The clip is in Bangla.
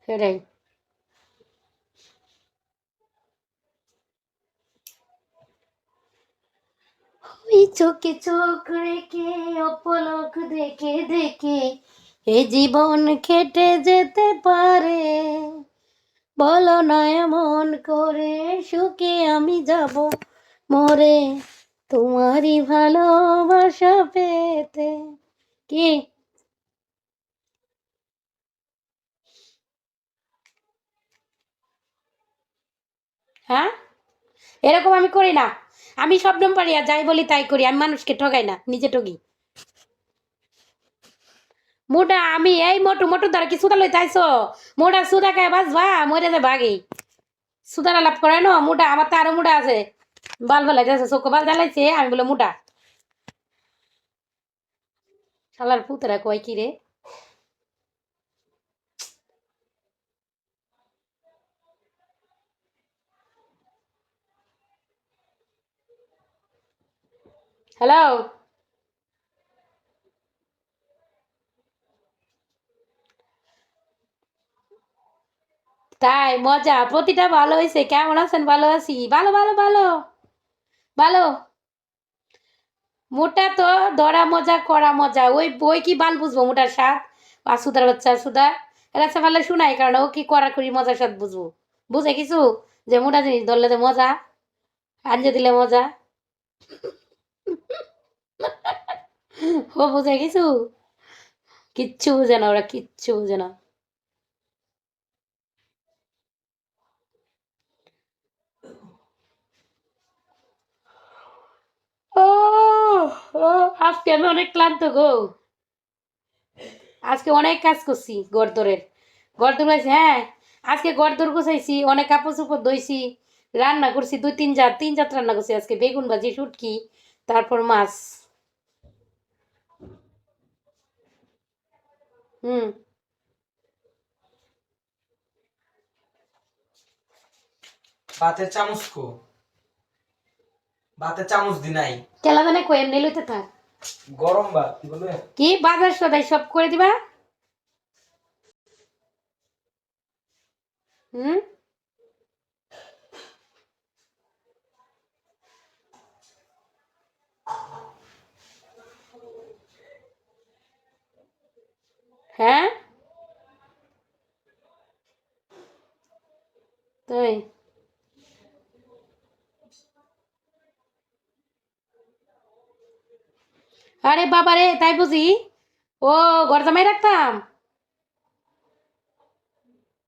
সেটাই। ওই চোখে চোখ রেখে অপলক দেখে দেখে এ জীবন কেটে যেতে পারে, বলো না এমন করে সুখে আমি যাব মরে তোমারই ভালোবাসা পেতে। কি? হ্যাঁ, এরকম আমি করি না। আমি শবনম পারিয়া যাই বলি তাই করি, আমি মানুষকে ঠগাই না, নিজে ঠগি। মোটা আমি এই মোটু মোটু দ্বারা কি সুদা লইতে আইছো? মোটা সুদা খায় বাঁচবা, মরে যে ভাগি। সুদার আলাপ করে না মোটা, আমার তো আরো মোটা আছে। বাল ফেলাইতেছে, চোখ বাল জ্বালাইছে, আমি বলে মোটা। শালার পুতরা কয় কি রে? হ্যালো। তাই মজা, প্রতিটা ভালো হয়েছে। কেমন আছেন? ভালো আছি, ভালো ভালো ভালো ভালো। মোটা তো ধরা মজা করা মজা, ওই বই কি বাল বুঝবো মোটার স্বাদ? আর সুদার বাচ্চা সুদা রাস্তা পারলে শোনাই, কারণ ও কি করা করি মজার স্বাদ বুঝবো? বুঝে কিছু যে মোটা জিনিস ধরলে যে মজা, আঞ্জে দিলে মজা? ও বুঝে কিছু? কিচ্ছু বুঝে না, ওরা কিচ্ছু বুঝে না। ও, ও, আজকে আমি অনেক ক্লান্ত গো। আজকে অনেক কাজ করছি গরদরের। গরদর হয়েছে, হ্যাঁ। আজকে গরদর গুছাইছি, অনেক কাপড় চোপড় ধুইছি, রান্না করছি, দুই তিন জাত রান্না করছি আজকে, বেগুন ভাজি, শুটকি, তারপর মাছ। হুম। ভাতের চামচ কো? ভাতের চামচ দি নাই। কেলা জানে কই এমনি লইতে থাক। গরম ভাত কি বলবে? কি বাজার সদাই সব করে দিবা? হুম। হ্যাঁ, তাই। আরে বাবা রে, তাই বুঝি? ও, ঘর জামাই রাখতাম।